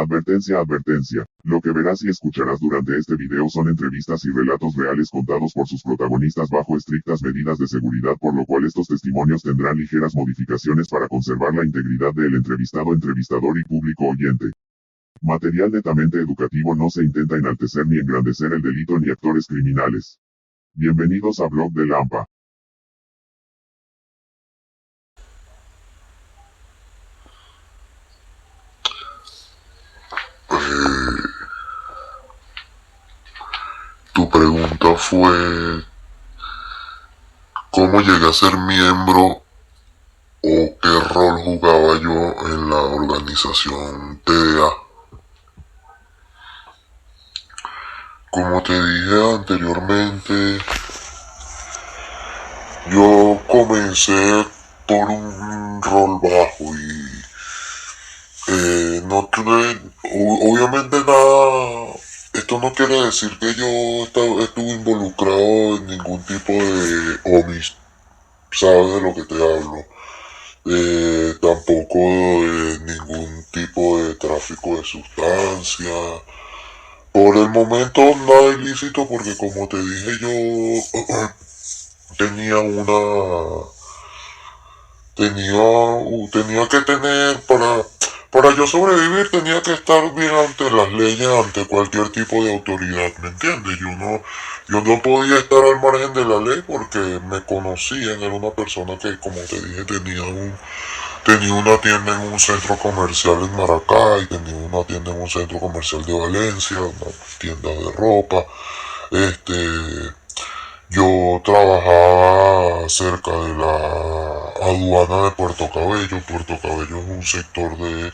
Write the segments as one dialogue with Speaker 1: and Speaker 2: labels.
Speaker 1: Advertencia, advertencia. Lo que verás y escucharás durante este video son entrevistas y relatos reales contados por sus protagonistas bajo estrictas medidas de seguridad, por lo cual estos testimonios tendrán ligeras modificaciones para conservar la integridad del entrevistado, entrevistador y público oyente. Material netamente educativo, no se intenta enaltecer ni engrandecer el delito ni actores criminales. Bienvenidos a Blog de Lampa.
Speaker 2: Tu pregunta fue cómo llegué a ser miembro o qué rol jugaba yo en la organización TDA. Como te dije anteriormente, yo comencé por un rol bajo y no tuve, obviamente nada. Esto no quiere decir que yo estuve involucrado en ningún tipo de omis, ¿sabes de lo que te hablo? Tampoco de ningún tipo de tráfico de sustancias. Por el momento nada ilícito porque como te dije yo tenía una... tenía que tener para yo sobrevivir tenía que estar bien ante las leyes, ante cualquier tipo de autoridad, ¿me entiendes? Yo no podía estar al margen de la ley porque me conocían, era una persona que, como te dije, tenía una tienda en un centro comercial en Maracay, tenía una tienda en un centro comercial de Valencia, una tienda de ropa, yo trabajaba cerca de la aduana de Puerto Cabello. Puerto Cabello es un sector del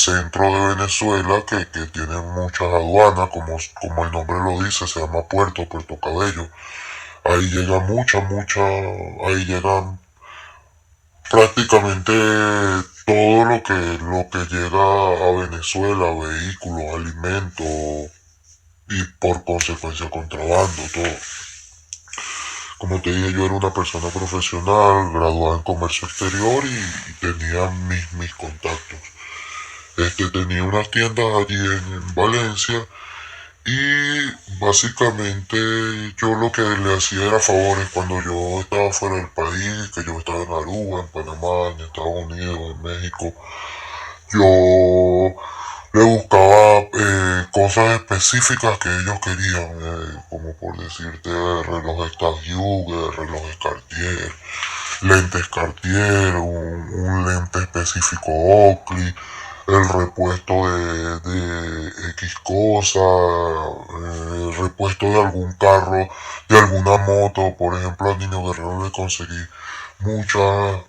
Speaker 2: centro de Venezuela que tiene muchas aduanas, como el nombre lo dice, se llama Puerto Cabello. Ahí llega ahí llegan prácticamente todo lo que llega a Venezuela, vehículos, alimentos y por consecuencia contrabando, todo. Como te dije, yo era una persona profesional, graduada en comercio exterior y tenía mis contactos. Tenía unas tiendas allí en Valencia y básicamente yo lo que le hacía era favores cuando yo estaba fuera del país, que yo estaba en Aruba, en Panamá, en Estados Unidos, en México. Yo le buscaba cosas específicas que ellos querían, como por decirte relojes Tag Heuer, relojes Cartier, lentes Cartier, un lente específico Oakley, el repuesto de X cosa, el repuesto de algún carro, de alguna moto. Por ejemplo, a Niño Guerrero le conseguí muchas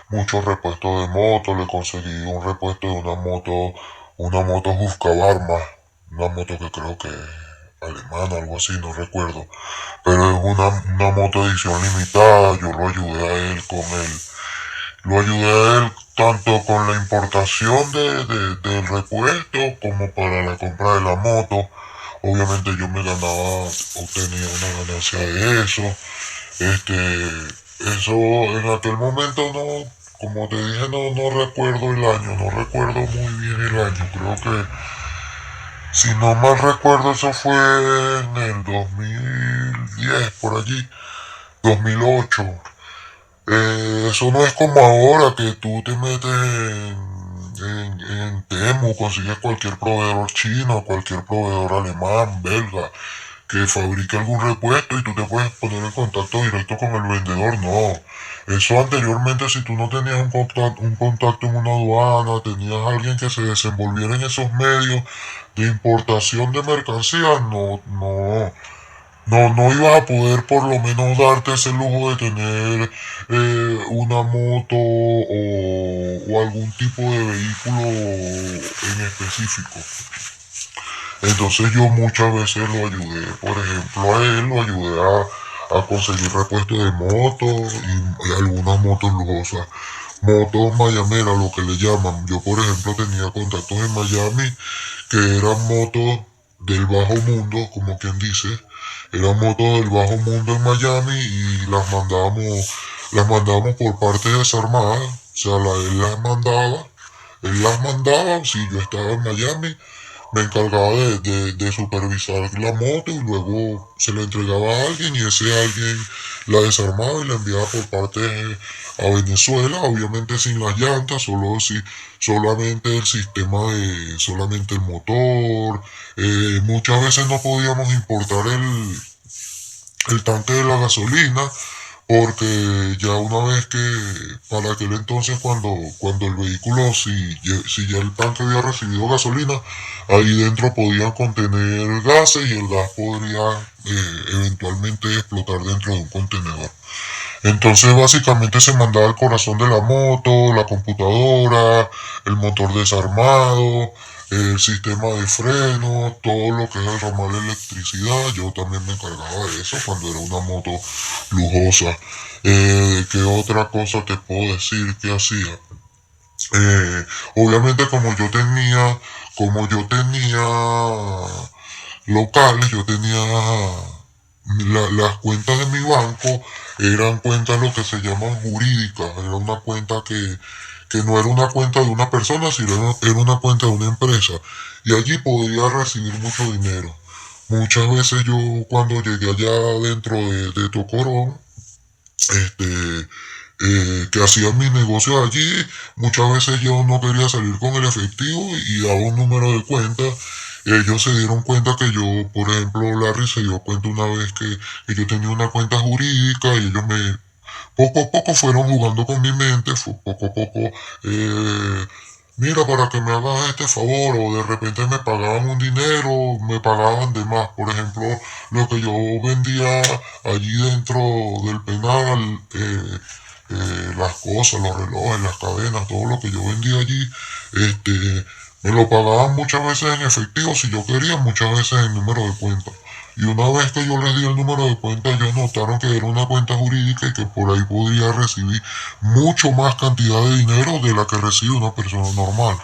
Speaker 2: muchos repuestos de moto, le conseguí un repuesto de una moto Husqvarna, una moto que creo que es alemana, algo así, no recuerdo, pero es una moto edición limitada. Yo lo ayudé a él lo ayudé a él tanto con la importación del repuesto como para la compra de la moto. Obviamente yo me ganaba, obtenía una ganancia de eso. Eso en aquel momento no, como te dije, no recuerdo el año, no recuerdo muy bien el año. Creo que, si no mal recuerdo, eso fue en el 2010, por allí, 2008. Eso no es como ahora que tú te metes en Temu, consigues cualquier proveedor chino, cualquier proveedor alemán, belga, que fabrique algún repuesto y tú te puedes poner en contacto directo con el vendedor. No, eso anteriormente, si tú no tenías un contacto en una aduana, tenías alguien que se desenvolviera en esos medios de importación de mercancías, no ibas a poder por lo menos darte ese lujo de tener una moto o algún tipo de vehículo en específico. Entonces yo muchas veces lo ayudé, por ejemplo a él lo ayudé a conseguir repuestos de motos y algunas motos lujosas. Motos mayameras, lo que le llaman. Yo por ejemplo tenía contactos en Miami que eran motos del bajo mundo, como quien dice. Eran motos del bajo mundo en Miami y las mandábamos por partes desarmadas. O sea, él las mandaba, si yo estaba en Miami, me encargaba de supervisar la moto y luego se la entregaba a alguien y ese alguien la desarmaba y la enviaba por parte a Venezuela, obviamente sin las llantas, solamente el sistema solamente el motor. Muchas veces no podíamos importar el tanque de la gasolina porque ya una vez que, para aquel entonces cuando el vehículo, si ya el tanque había recibido gasolina, ahí dentro podían contener gases y el gas podría eventualmente explotar dentro de un contenedor. Entonces básicamente se mandaba el corazón de la moto, la computadora, el motor desarmado, el sistema de freno, todo lo que es el ramal de electricidad. Yo también me encargaba de eso cuando era una moto lujosa. ¿Qué otra cosa te puedo decir que hacía? Obviamente como yo tenía locales, yo tenía las cuentas de mi banco eran cuentas lo que se llaman jurídicas, era una cuenta que no era una cuenta de una persona, sino era una cuenta de una empresa. Y allí podía recibir mucho dinero. Muchas veces yo cuando llegué allá dentro de Tocorón, que hacía mis negocios allí, muchas veces yo no quería salir con el efectivo y daba un número de cuenta. Ellos se dieron cuenta que yo, por ejemplo, Larry se dio cuenta una vez que yo tenía una cuenta jurídica y ellos poco a poco fueron jugando con mi mente, poco a poco, mira, para que me hagas este favor, o de repente me pagaban un dinero, me pagaban de más. Por ejemplo, lo que yo vendía allí dentro del penal, las cosas, los relojes, las cadenas, todo lo que yo vendía allí, me lo pagaban muchas veces en efectivo si yo quería, muchas veces en número de cuenta. Y una vez que yo les di el número de cuenta, ellos notaron que era una cuenta jurídica y que por ahí podría recibir mucho más cantidad de dinero de la que recibe una persona normal.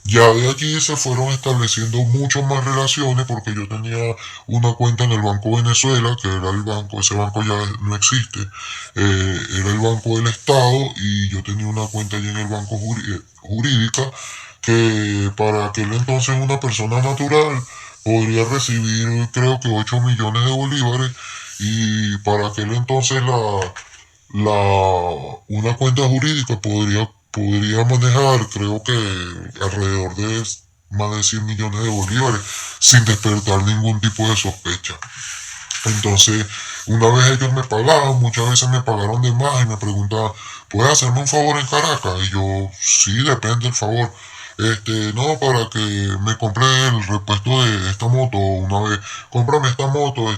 Speaker 2: Ya de allí se fueron estableciendo mucho más relaciones porque yo tenía una cuenta en el Banco Venezuela, que era el banco, ese banco ya no existe, era el Banco del Estado y yo tenía una cuenta allí en el Banco Jurídica que para aquel entonces una persona natural podría recibir creo que 8 millones de bolívares y para aquel entonces una cuenta jurídica podría manejar, creo que alrededor de más de 100 millones de bolívares sin despertar ningún tipo de sospecha. Entonces, una vez ellos me pagaban, muchas veces me pagaron de más y me preguntaban, ¿puedes hacerme un favor en Caracas? Y yo, sí, depende del favor. No, para que me compre el repuesto de esta moto una vez. Cómprame esta moto,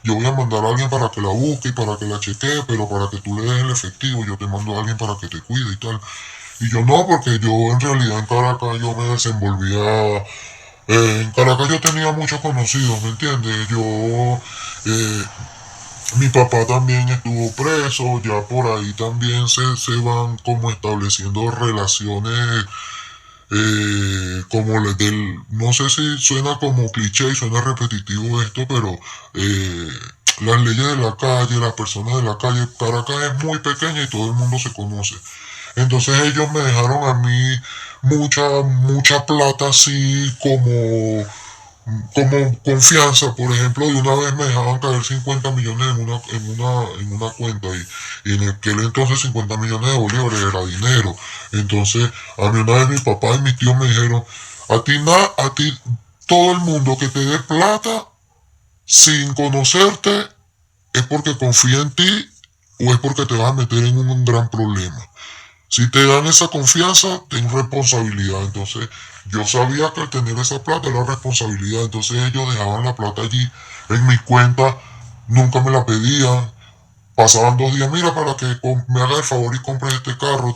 Speaker 2: yo voy a mandar a alguien para que la busque y para que la chequee, pero para que tú le des el efectivo, yo te mando a alguien para que te cuide y tal. Y yo no, porque yo en realidad en Caracas yo me desenvolvía, en Caracas yo tenía muchos conocidos, ¿me entiendes? Eh, Mi papá también estuvo preso, ya por ahí también se van como estableciendo relaciones, como no sé si suena como cliché y suena repetitivo esto, pero eh, las leyes de la calle, las personas de la calle, Caracas es muy pequeña y todo el mundo se conoce. Entonces ellos me dejaron a mí mucha plata así como confianza. Por ejemplo, de una vez me dejaban caer 50 millones en una cuenta y en aquel entonces 50 millones de bolívares era dinero. Entonces a mí una vez mi papá y mis tíos me dijeron, a ti todo el mundo que te dé plata sin conocerte es porque confía en ti o es porque te vas a meter en un gran problema. Si te dan esa confianza, ten responsabilidad. Entonces, yo sabía que al tener esa plata era responsabilidad. Entonces, ellos dejaban la plata allí en mi cuenta, nunca me la pedían. Pasaban 2 días, mira, para que me haga el favor y compres este carro.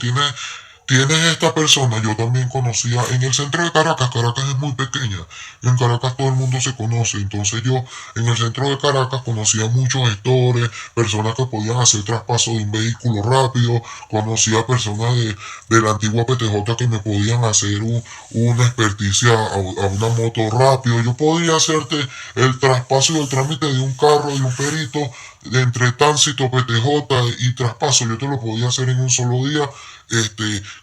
Speaker 2: Tienes esta persona, yo también conocía en el centro de Caracas. Caracas es muy pequeña. En Caracas todo el mundo se conoce. Entonces yo en el centro de Caracas conocía muchos gestores, personas que podían hacer traspaso de un vehículo rápido. Conocía personas de la antigua PTJ que me podían hacer una experticia a una moto rápido. Yo podía hacerte el traspaso y el trámite de un carro, de un perito, entre tránsito, PTJ y traspaso. Yo te lo podía hacer en un solo día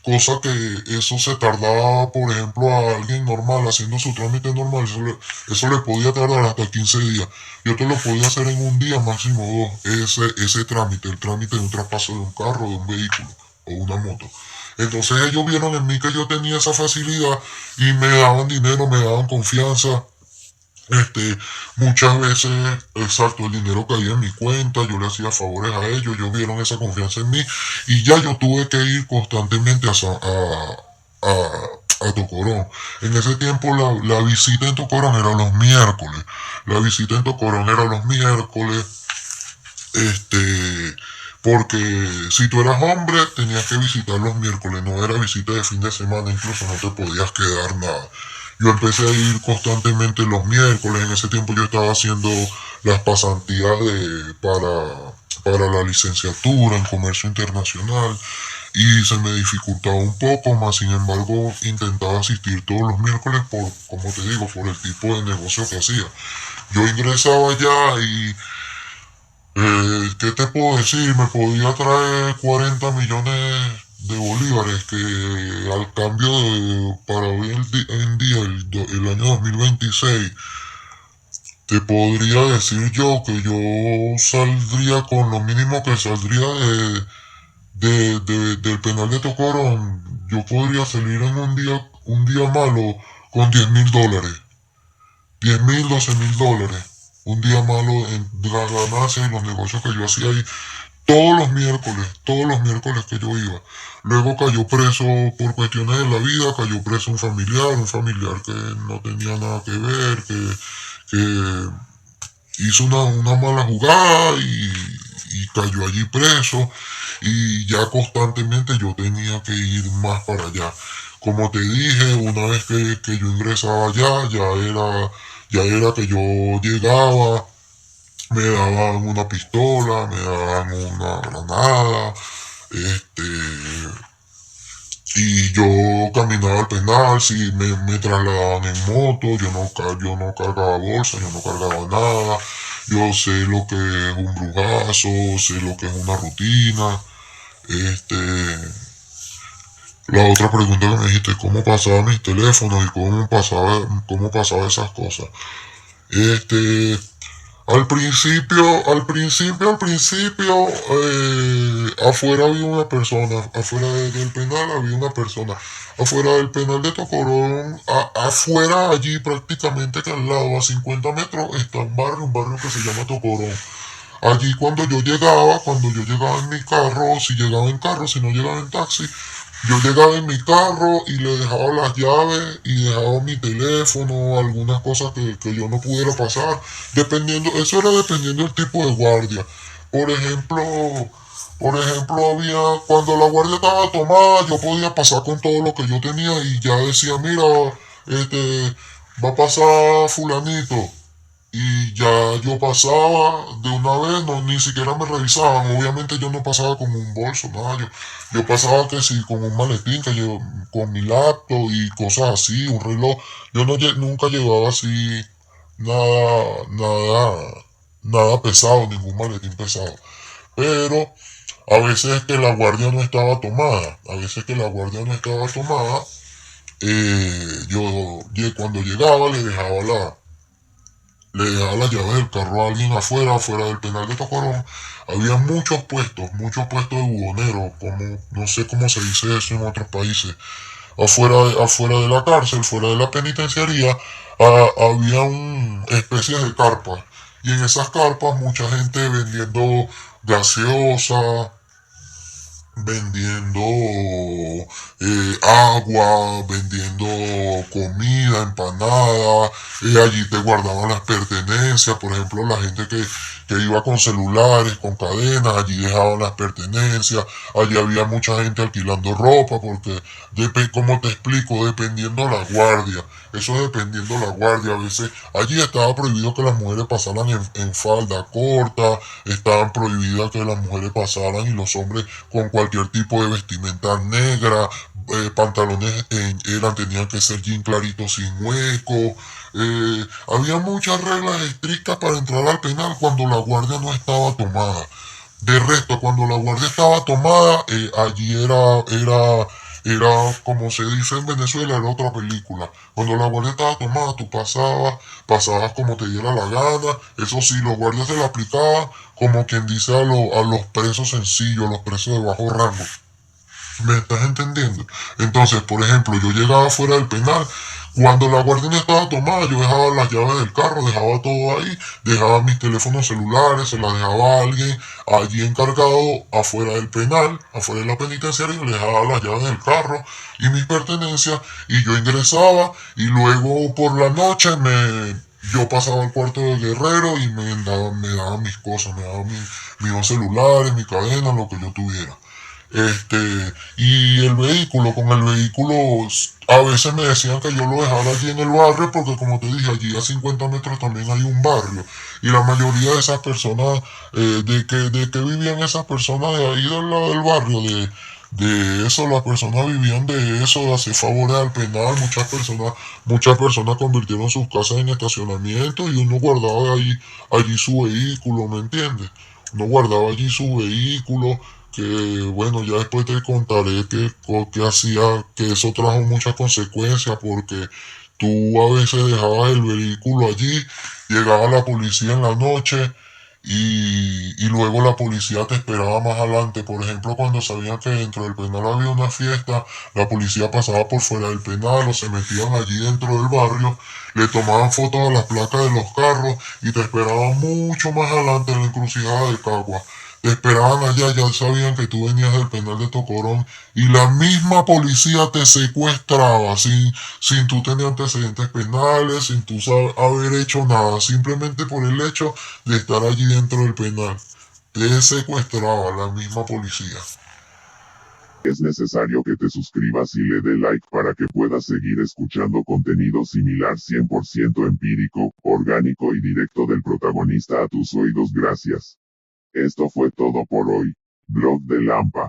Speaker 2: Cosa que eso se tardaba, por ejemplo, a alguien normal haciendo su trámite normal, eso le podía tardar hasta 15 días. Yo te lo podía hacer en un día, máximo dos, ese trámite, el trámite de un traspaso de un carro, de un vehículo o una moto. Entonces ellos vieron en mí que yo tenía esa facilidad y me daban dinero, me daban confianza. Este, Muchas veces, exacto, el dinero caía en mi cuenta, yo le hacía favores a ellos, ellos vieron esa confianza en mí y ya yo tuve que ir constantemente a Tocorón. En ese tiempo la visita en Tocorón era los miércoles. La visita en Tocorón era los miércoles. Este, Porque si tú eras hombre tenías que visitar los miércoles, no era visita de fin de semana, incluso no te podías quedar nada. Yo empecé a ir constantemente los miércoles, en ese tiempo yo estaba haciendo las pasantías para la licenciatura en comercio internacional y se me dificultaba un poco, más sin embargo intentaba asistir todos los miércoles por, como te digo, por el tipo de negocio que hacía. Yo ingresaba allá y ¿qué te puedo decir? Me podía traer 40 millones de bolívares que al cambio para hoy en día, el año 2026, te podría decir yo que yo saldría con lo mínimo que saldría del penal de Tocorón. Yo podría salir en un día malo con $10.000. 10.000, $12.000. Un día malo en la ganancia y los negocios que yo hacía ahí todos los miércoles que yo iba. Luego cayó preso por cuestiones de la vida, cayó preso un familiar que no tenía nada que ver, que hizo una mala jugada y cayó allí preso y ya constantemente yo tenía que ir más para allá. Como te dije, una vez que yo ingresaba allá, ya era que yo llegaba, me daban una pistola, me daban una granada, este, y yo caminaba al penal, si me trasladaban en moto, yo no cargaba bolsa, yo no cargaba nada, yo sé lo que es un brujazo, sé lo que es una rutina, este, la otra pregunta que me dijiste, ¿cómo pasaba mis teléfonos y cómo pasaba esas cosas? Este, al principio, afuera había una persona, del penal había una persona, afuera del penal de Tocorón, afuera allí prácticamente que al lado, a 50 metros, está un barrio que se llama Tocorón. Allí cuando yo llegaba en mi carro, si llegaba en carro, si no llegaba en taxi, yo llegaba en mi carro y le dejaba las llaves y dejaba mi teléfono, algunas cosas que yo no pudiera pasar, dependiendo, eso era dependiendo del tipo de guardia. Por ejemplo, cuando la guardia estaba tomada, yo podía pasar con todo lo que yo tenía y ya decía, mira, va a pasar fulanito, y ya yo pasaba de una vez, no, ni siquiera me revisaban. Obviamente yo no pasaba con un bolso, nada. Yo pasaba que sí, con un maletín, con mi laptop y cosas así, un reloj. Yo no, nunca llevaba así nada, nada pesado, ningún maletín pesado. Pero a veces que la guardia no estaba tomada, cuando llegaba le dejaba las llaves del carro a alguien afuera del penal de Tocorón. Había muchos puestos de buhoneros, como, no sé cómo se dice eso en otros países. Afuera de la cárcel, fuera de la penitenciaría, había especies de carpas. Y en esas carpas mucha gente vendiendo gaseosa, vendiendo agua, vendiendo comida, empanada, allí te guardaban las pertenencias, por ejemplo la gente que iba con celulares, con cadenas, allí dejaban las pertenencias, allí había mucha gente alquilando ropa, porque como te explico, dependiendo la guardia, eso dependiendo la guardia, a veces allí estaba prohibido que las mujeres pasaran en falda corta, estaban prohibidas que las mujeres pasaran y los hombres con cualquier tipo de vestimenta negra, pantalones tenían que ser jean claritos sin hueco. Había muchas reglas estrictas para entrar al penal cuando la guardia no estaba tomada. De resto, cuando la guardia estaba tomada, allí era, como se dice en Venezuela, era otra película. Cuando la guardia estaba tomada, tú pasabas como te diera la gana. Eso sí, los guardias se la aplicaban como quien dice a los presos sencillos, a los presos de bajo rango. ¿Me estás entendiendo? Entonces, por ejemplo, yo llegaba fuera del penal, cuando la guardia no estaba tomada, yo dejaba las llaves del carro, dejaba todo ahí, dejaba mis teléfonos celulares, se las dejaba a alguien allí encargado afuera del penal, afuera de la penitenciaria, le dejaba las llaves del carro y mis pertenencias, y yo ingresaba, y luego por la noche yo pasaba al cuarto del guerrero y me daban mis cosas, me daban mis dos celulares, mi cadena, lo que yo tuviera. Y el vehículo, con el vehículo, a veces me decían que yo lo dejara allí en el barrio, porque como te dije, allí a 50 metros también hay un barrio. Y la mayoría de esas personas, ¿de que vivían esas personas de ahí del lado del barrio? De eso, las personas vivían de eso, de hacer favores al penal. Muchas personas convirtieron sus casas en estacionamiento y uno guardaba allí su vehículo, ¿me entiendes? Uno guardaba allí su vehículo, que bueno, ya después te contaré que hacía, que eso trajo muchas consecuencias, porque tú a veces dejabas el vehículo allí, llegaba la policía en la noche y luego la policía te esperaba más adelante. Por ejemplo, cuando sabían que dentro del penal había una fiesta, la policía pasaba por fuera del penal o se metían allí dentro del barrio, le tomaban fotos a las placas de los carros y te esperaban mucho más adelante en la encrucijada de Cagua. Te esperaban allá, ya sabían que tú venías del penal de Tocorón y la misma policía te secuestraba sin tú tener antecedentes penales, sin tú haber hecho nada, simplemente por el hecho de estar allí dentro del penal. Te secuestraba la misma policía.
Speaker 1: Es necesario que te suscribas y le dé like para que puedas seguir escuchando contenido similar 100% empírico, orgánico y directo del protagonista a tus oídos. Gracias. Esto fue todo por hoy. Blog de Lampa.